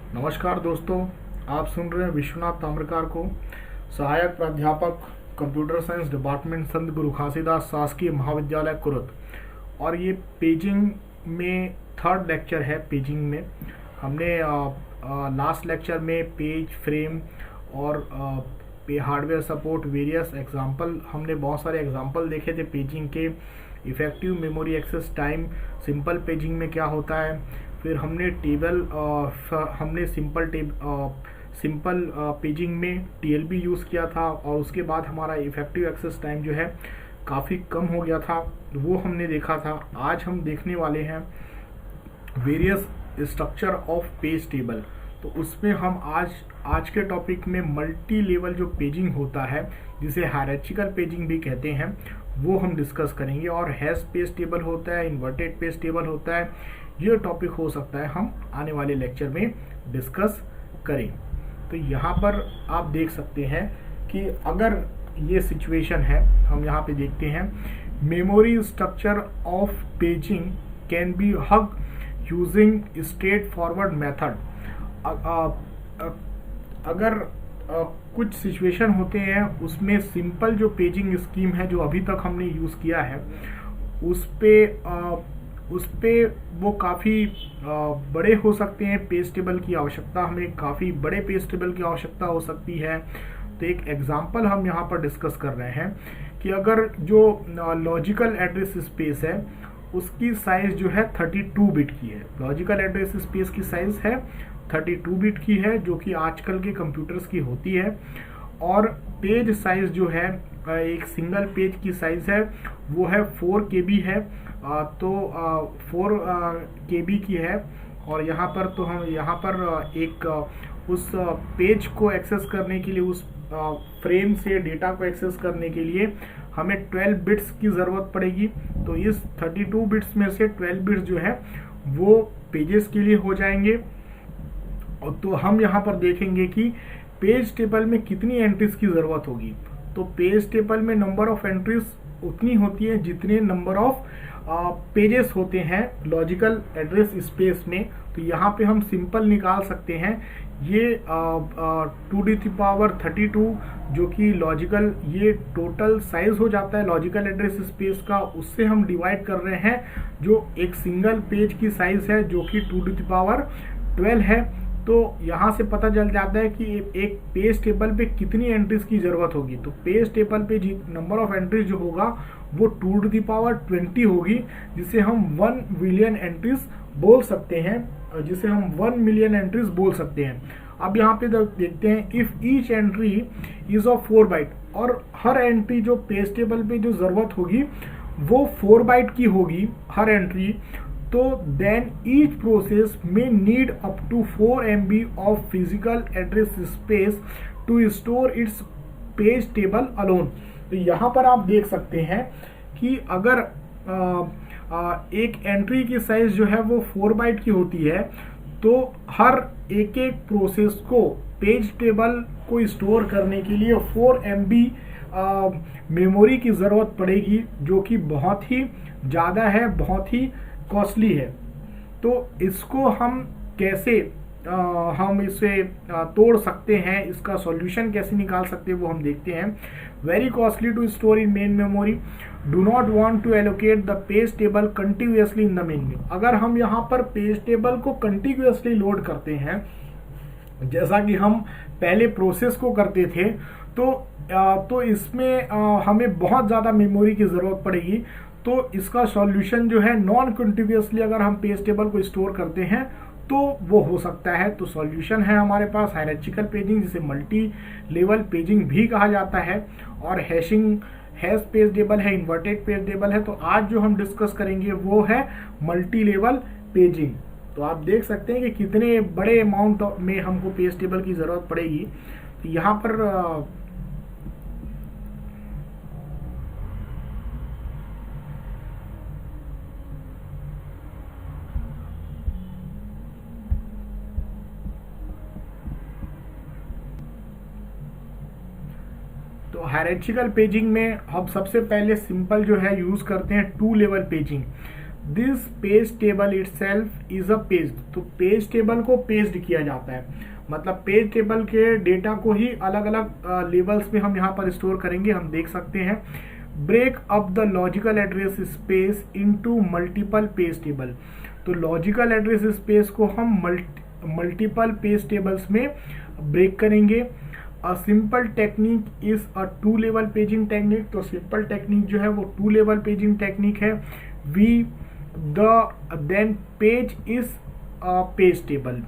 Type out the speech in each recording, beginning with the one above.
नमस्कार दोस्तों, आप सुन रहे हैं विश्वनाथ ताम्रकार को, सहायक प्राध्यापक कंप्यूटर साइंस डिपार्टमेंट संत गुरु घासीदास शासकीय महाविद्यालय कुरुद। और ये पेजिंग में थर्ड लेक्चर है। पेजिंग में हमने लास्ट लेक्चर में पेज फ्रेम और हार्डवेयर सपोर्ट वेरियस एग्जाम्पल, हमने बहुत सारे एग्जाम्पल देखे थे पेजिंग के। Effective memory access time simple paging में क्या होता है। फिर हमने सिंपल पेजिंग में टीएलबी यूज़ किया था और उसके बाद हमारा इफेक्टिव एक्सेस टाइम जो है काफ़ी कम हो गया था, वो हमने देखा था। आज हम देखने वाले हैं various structure of page table. तो उसमें हम आज के टॉपिक में मल्टी लेवल जो पेजिंग होता है, जिसे हायरार्चिकल पेजिंग भी कहते हैं, वो हम डिस्कस करेंगे। और हैश पेज टेबल होता है, इन्वर्टेड पेज टेबल होता है, ये टॉपिक हो सकता है हम आने वाले लेक्चर में डिस्कस करें। तो यहाँ पर आप देख सकते हैं कि अगर ये सिचुएशन है, हम यहाँ पे देखते हैं memory structure of paging can be hug using straight forward method. अगर कुछ सिचुएशन होते हैं उसमें सिंपल जो पेजिंग स्कीम है जो अभी तक हमने यूज़ किया है उस पे वो काफ़ी बड़े हो सकते हैं। पेज टेबल की आवश्यकता, हमें काफ़ी बड़े पेज टेबल की आवश्यकता हो सकती है। तो एक एग्जांपल हम यहाँ पर डिस्कस कर रहे हैं कि अगर जो लॉजिकल एड्रेस स्पेस है उसकी साइज जो है 32 बिट की है। लॉजिकल एड्रेस स्पेस की साइज है 32 बिट की है, जो कि आजकल के कंप्यूटर्स की होती है। और पेज साइज जो है, एक सिंगल पेज की साइज है वो है 4 KB है। तो 4 KB की है। और यहाँ पर तो हम यहाँ पर एक उस पेज को एक्सेस करने के लिए, उस फ्रेम से डेटा को एक्सेस करने के लिए हमें 12 बिट्स की ज़रूरत पड़ेगी। तो इस 32 बिट्स में से 12 बिट्स जो है वो पेजेस के लिए हो जाएंगे। तो हम यहाँ पर देखेंगे कि पेज टेबल में कितनी एंट्रीज की ज़रूरत होगी। तो पेज टेबल में नंबर ऑफ एंट्रीज उतनी होती है जितने नंबर ऑफ पेजेस होते हैं लॉजिकल एड्रेस स्पेस में। तो यहाँ पे हम सिंपल निकाल सकते हैं, ये 2^32 जो कि लॉजिकल, ये टोटल साइज हो जाता है लॉजिकल एड्रेस स्पेस का। उससे हम डिवाइड कर रहे हैं जो एक सिंगल पेज की साइज है जो कि 2^12 है। तो यहाँ से पता चल जाता है कि एक पेज टेबल पे कितनी एंट्रीज की ज़रूरत होगी। तो पेज टेबल पे नंबर ऑफ एंट्रीज जो होगा वो 2^20 होगी, जिसे हम 1 मिलियन एंट्रीज बोल सकते हैं, अब यहाँ पे देखते हैं, if each entry is of 4 byte, और हर एंट्री जो पेज टेबल पे जो ज़रूरत होगी वो 4 बाइट की होगी हर एंट्री। तो देन ईच प्रोसेस में need up to 4 MB of physical address space to store its page table alone. तो यहाँ पर आप देख सकते हैं कि अगर एक एंट्री की साइज जो है वो 4 बाइट की होती है, तो हर एक प्रोसेस को पेज टेबल को स्टोर करने के लिए 4 MB मेमोरी की ज़रूरत पड़ेगी, जो कि बहुत ही ज़्यादा है, बहुत ही कॉस्टली है। तो इसको हम कैसे हम इसे तोड़ सकते हैं, इसका सॉल्यूशन कैसे निकाल सकते हैं, वो हम देखते हैं। Very costly to store in main memory, do not want to allocate the page table continuously in the main memory. अगर हम यहाँ पर पेज टेबल को कंटिन्यूअसली लोड करते हैं, जैसा कि हम पहले प्रोसेस को करते थे, तो इसमें हमें बहुत ज़्यादा मेमोरी की ज़रूरत पड़ेगी। तो इसका सॉल्यूशन जो है, नॉन कंटिन्यूअसली अगर हम पेज टेबल को स्टोर करते हैं तो वो हो सकता है। तो सॉल्यूशन है हमारे पास हायरार्चिकल पेजिंग, जिसे मल्टी लेवल पेजिंग भी कहा जाता है। और हैश पेज टेबल है, इन्वर्टेड पेज टेबल है। तो आज जो हम डिस्कस करेंगे वो है मल्टी लेवल पेजिंग। तो आप देख सकते हैं कि कितने बड़े अमाउंट में हमको पेज टेबल की ज़रूरत पड़ेगी। तो यहाँ पर तो हायरार्चिकल पेजिंग में हम सबसे पहले सिंपल जो है यूज़ करते हैं 2 level paging. This page table itself is a page. तो पेज टेबल को पेज्ड किया जाता है, मतलब पेज टेबल के डेटा को ही अलग अलग लेवल्स में हम यहाँ पर स्टोर करेंगे। हम देख सकते हैं, break up the logical address space into multiple page table. तो लॉजिकल एड्रेस स्पेस को हम मल्टीपल पेज टेबल्स में ब्रेक करेंगे। A simple technique is a 2 level paging technique. तो सिंपल टेक्निक जो है वो 2 लेवल पेजिंग टेक्निक है। We then page is a page table.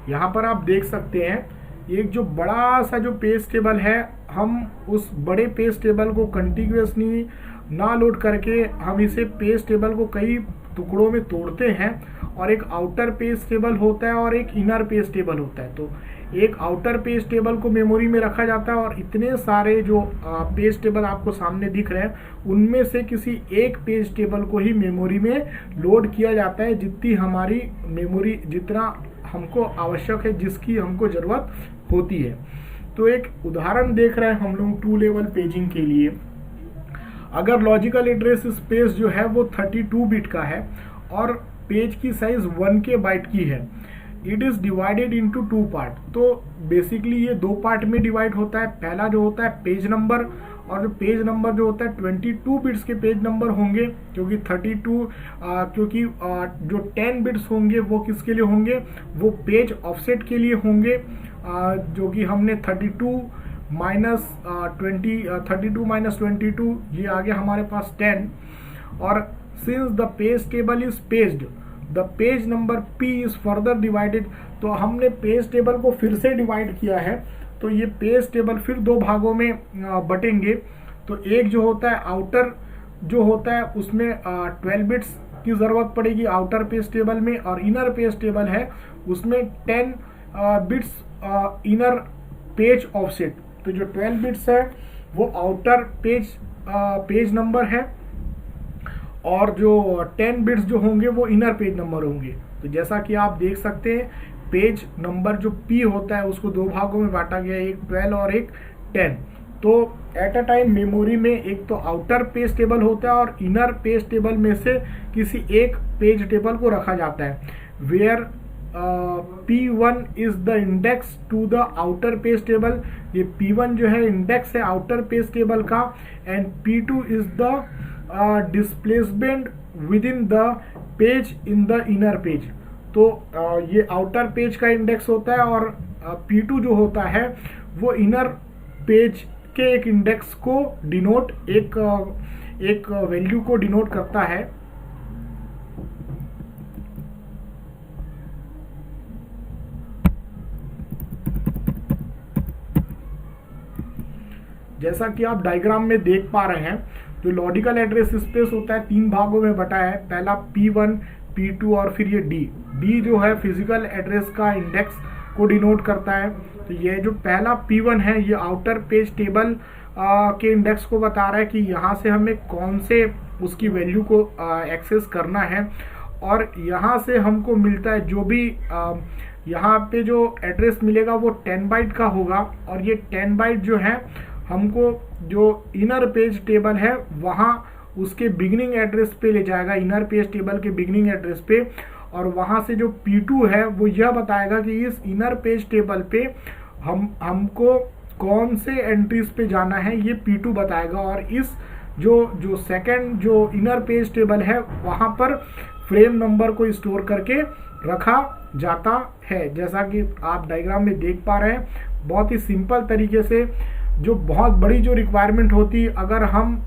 यहाँ पर आप देख सकते हैं एक जो बड़ा सा जो पेज टेबल है, हम उस बड़े पेज टेबल को कंटिन्यूअसली ना लोड करके हम इसे पेज टेबल को कई टुकड़ों में तोड़ते हैं, और एक आउटर पेज टेबल होता है और एक इनर पेज टेबल होता है। तो एक आउटर पेज टेबल को मेमोरी में रखा जाता है और इतने सारे जो पेज टेबल आपको सामने दिख रहे हैं उनमें से किसी एक पेज टेबल को ही मेमोरी में लोड किया जाता है, जितनी हमारी मेमोरी जितना हमको आवश्यक है, जिसकी हमको जरूरत होती है। तो एक उदाहरण देख रहे हैं हम लोग 2 लेवल पेजिंग के लिए। अगर लॉजिकल एड्रेस स्पेस जो है वो 32 बिट का है और पेज की साइज 1K बाइट की है, it is divided into 2 part. तो बेसिकली ये 2 पार्ट में डिवाइड होता है। पहला जो होता है पेज नंबर, और जो पेज नंबर जो होता है 22 बिट्स के पेज नंबर होंगे, क्योंकि 32 क्योंकि जो 10 बिट्स होंगे वो किसके लिए होंगे, वो पेज ऑफसेट के लिए होंगे, जो कि हमने 32 माइनस 22 ये आ गया हमारे पास 10। और since the page table is पेज्ड, the page number P is further divided. तो हमने पेज टेबल को फिर से डिवाइड किया है, तो ये पेज टेबल फिर 2 भागों में बटेंगे। तो एक जो होता है आउटर जो होता है उसमें 12 बिट्स की जरूरत पड़ेगी आउटर पेज टेबल में, और इनर पेज टेबल है उसमें 10 बिट्स इनर पेज ऑफसेट। तो जो 12 बिट्स है वो आउटर पेज नंबर है, और जो 10 बिट्स जो होंगे वो इनर पेज नंबर होंगे। तो जैसा कि आप देख सकते हैं पेज नंबर जो P होता है उसको 2 भागों में बांटा गया है, एक 12 और एक 10। तो एट अ टाइम मेमोरी में एक तो आउटर पेज टेबल होता है और इनर पेज टेबल में से किसी एक पेज टेबल को रखा जाता है, where P1 is the index to the outer page table. ये P1 जो है इंडेक्स है आउटर पेज टेबल का, and P2 is the displacement within the page in the inner page. तो ये आउटर पेज का इंडेक्स होता है, और P2 जो होता है वो इनर पेज के एक इंडेक्स को डिनोट एक वैल्यू को डिनोट करता है। जैसा कि आप डायग्राम में देख पा रहे हैं, जो लॉजिकल एड्रेस स्पेस होता है 3 भागों में बटा है। पहला P1, P2 और फिर ये D जो है फिजिकल एड्रेस का इंडेक्स को डिनोट करता है। तो ये जो पहला P1 है ये आउटर पेज टेबल के इंडेक्स को बता रहा है कि यहाँ से हमें कौन से उसकी वैल्यू को एक्सेस करना है, और यहाँ से हमको मिलता है जो भी यहाँ पे जो एड्रेस मिलेगा वो 10 बाइट का होगा, और ये 10 बाइट जो है हमको जो इनर पेज टेबल है वहाँ उसके बिगिनिंग एड्रेस पे ले जाएगा, इनर पेज टेबल के बिगिनिंग एड्रेस पे, और वहाँ से जो P2 है वो यह बताएगा कि इस इनर पेज टेबल पे हमको कौन से एंट्रीज पे जाना है, ये P2 बताएगा। और इस जो सेकंड जो इनर पेज टेबल है वहाँ पर फ्रेम नंबर को स्टोर करके रखा जाता है। जैसा कि आप डायग्राम में देख पा रहे हैं, बहुत ही सिंपल तरीके से, जो बहुत बड़ी जो रिक्वायरमेंट होती है, अगर हम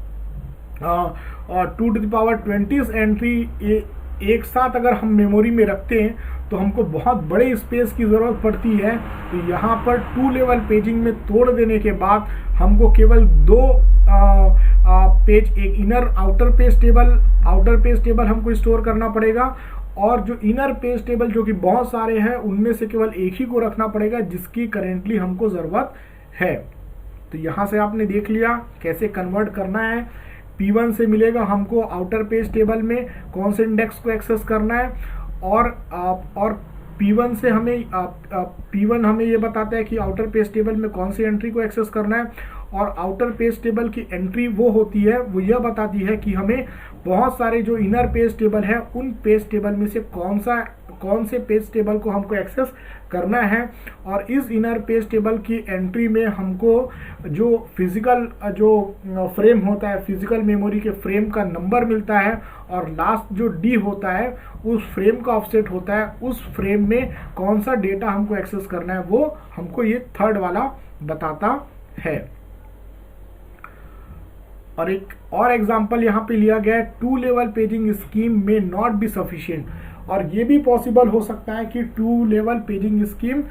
2⁻20 एंट्री एक साथ अगर हम मेमोरी में रखते हैं तो हमको बहुत बड़े स्पेस की ज़रूरत पड़ती है। तो यहाँ पर 2 लेवल पेजिंग में तोड़ देने के बाद हमको केवल 2 पेज, एक इनर आउटर पेज टेबल हमको स्टोर करना पड़ेगा, और जो इनर पेज टेबल जो कि बहुत सारे हैं उनमें से केवल एक ही को रखना पड़ेगा जिसकी करेंटली हमको ज़रूरत है। तो यहाँ से आपने देख लिया कैसे कन्वर्ट करना है। P1 से मिलेगा हमको आउटर पेज टेबल में कौन से इंडेक्स को एक्सेस करना है, और P1 से हमें P1 हमें ये बताता है कि आउटर पेज टेबल में कौन सी एंट्री को एक्सेस करना है, और आउटर पेज टेबल की एंट्री वो होती है, वो यह बताती है कि हमें बहुत सारे जो इनर पेज टेबल है उन पेज टेबल में से कौन से पेज टेबल को हमको एक्सेस करना है। और इस इनर पेज टेबल की एंट्री में हमको जो फिजिकल जो फ्रेम होता है, फिजिकल मेमोरी के फ्रेम का नंबर मिलता है, और लास्ट जो डी होता है उस फ्रेम का ऑफसेट होता है, उस फ्रेम में कौन सा डेटा हमको एक्सेस करना है वो हमको ये थर्ड वाला बताता है। और एक और एग्जांपल यहाँ पे लिया गया है, 2 लेवल पेजिंग स्कीम में नॉट बी सफिशिएंट। और ये भी पॉसिबल हो सकता है कि 2 लेवल पेजिंग स्कीम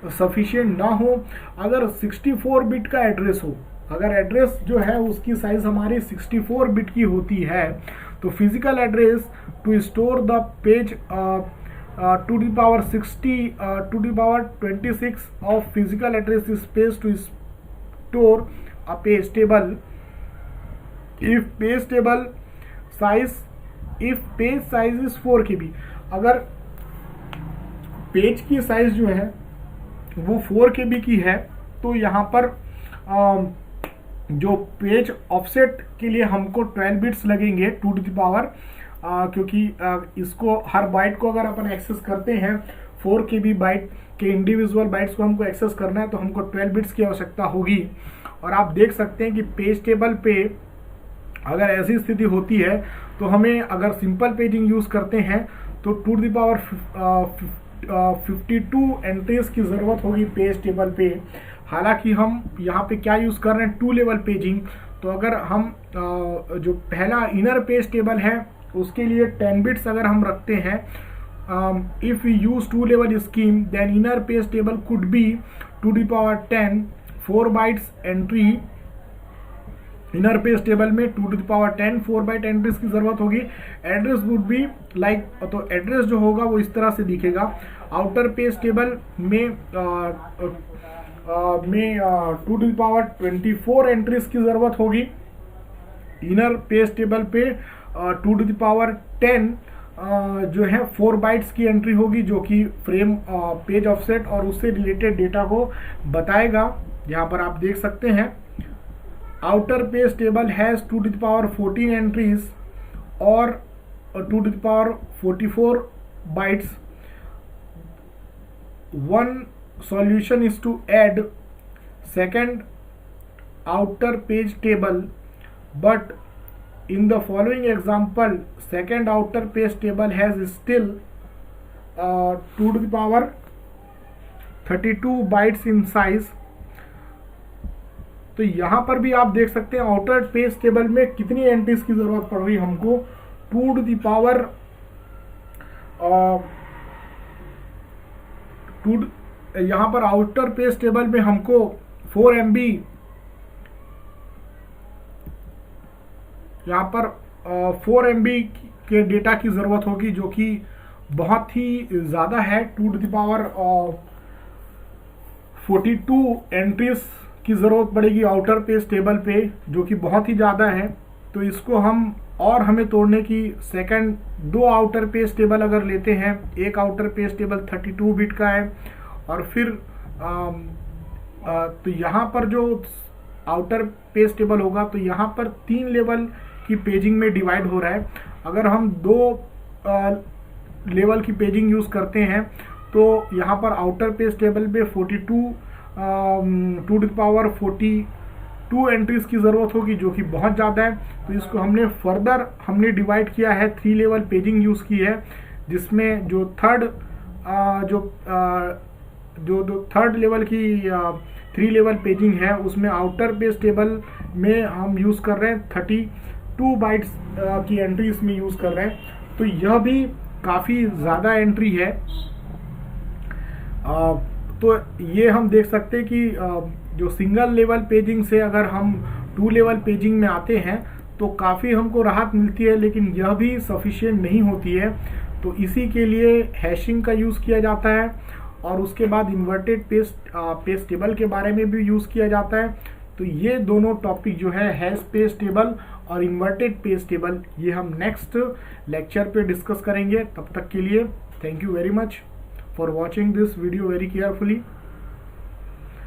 सफिशिएंट ना हो अगर 64 बिट का एड्रेस हो। अगर एड्रेस जो है उसकी साइज हमारी 64 बिट की होती है तो physical address to store the page to the power 60 to the power 26 of physical address space to store a page table if page table size if page size is 4 KB। अगर page की size जो है वो 4 KB की है तो यहाँ पर जो पेज ऑफसेट के लिए हमको 12 बिट्स लगेंगे 2 टू द पावर, क्योंकि इसको हर बाइट को अगर अपन एक्सेस करते हैं 4 KB बाइट के इंडिविजुअल बाइट्स को हमको एक्सेस करना है तो हमको 12 बिट्स की आवश्यकता होगी। और आप देख सकते हैं कि पेज टेबल पे अगर ऐसी स्थिति होती है तो हमें अगर सिंपल पेजिंग यूज करते हैं तो 2 टू द पावर 52 एंट्रीज की जरूरत होगी पेज टेबल पे। हालांकि हम यहाँ पे क्या यूज कर रहे हैं 2 लेवल पेजिंग, तो अगर हम जो पहला इनर पेज टेबल है उसके लिए 10 बिट्स अगर हम रखते हैं, if we use 2 level scheme then inner page table could be 2 to the power 10 4 bytes entry. Inner page table में 2 to the power 10 4 byte entries की जरूरत होगी। एड्रेस वुड बी लाइक, तो एड्रेस जो होगा वो इस तरह से दिखेगा। आउटर पेज टेबल में 2 टू द पावर 24 एंट्रीज की जरूरत होगी। इनर पेज टेबल पे 2 टू द पावर 10 जो है 4 बाइट्स की एंट्री होगी जो कि फ्रेम पेज ऑफसेट और उससे रिलेटेड डेटा को बताएगा। यहाँ पर आप देख सकते हैं outer page table has 2 to the power 14 entries और 2 to the power 44 bytes. One solution is to add second outer page table, but in the following example second outer page table has still 2 to the power 32 bytes in size। तो यहाँ पर भी आप देख सकते हैं outer page table में कितनी एंट्रीज की जरूरत पड़ रही है हमको 2 टू द पावर 2। यहाँ पर आउटर पेज टेबल में हमको 4 MB यहाँ पर 4 MB के डेटा की जरूरत होगी जो कि बहुत ही ज्यादा है। 2 टू द पावर 42 एंट्रीज की जरूरत पड़ेगी आउटर पेज टेबल पे जो कि बहुत ही ज्यादा है। तो इसको हमें तोड़ने की सेकंड 2 आउटर पेज टेबल अगर लेते हैं, एक आउटर पेज टेबल 32 बिट का है और फिर तो यहाँ पर जो आउटर पेज टेबल होगा तो यहाँ पर 3 लेवल की पेजिंग में डिवाइड हो रहा है। अगर हम 2 लेवल की पेजिंग यूज करते हैं तो यहाँ पर आउटर पेज टेबल पे 2 टू द पावर 42 एंट्रीज की जरूरत होगी जो कि बहुत ज्यादा है। तो इसको हमने डिवाइड किया है, 3 लेवल पेजिंग यूज की है, जिसमें जो थर्ड लेवल की 3 लेवल पेजिंग है उसमें आउटर पेज टेबल में हम यूज कर रहे हैं 32 बाइट्स की एंट्री इसमें यूज कर रहे हैं। तो यह भी काफी ज्यादा एंट्री है। तो ये हम देख सकते हैं कि जो सिंगल लेवल पेजिंग से अगर हम 2 लेवल पेजिंग में आते हैं तो काफ़ी हमको राहत मिलती है, लेकिन यह भी सफिशिएंट नहीं होती है। तो इसी के लिए हैशिंग का यूज़ किया जाता है और उसके बाद इन्वर्टेड पेज टेबल के बारे में भी यूज़ किया जाता है। तो ये दोनों टॉपिक जो है हैश पेज टेबल और इन्वर्टेड पेज टेबल, ये हम नेक्स्ट लेक्चर पे डिस्कस करेंगे। तब तक के लिए thank you very much for watching this video very carefully।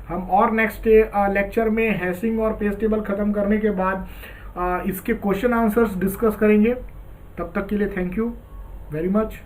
हम और नेक्स्ट लेक्चर में हैशिंग और पेज टेबल खत्म करने के बाद इसके क्वेश्चन आंसर्स डिस्कस करेंगे। तब तक के लिए थैंक यू वेरी मच।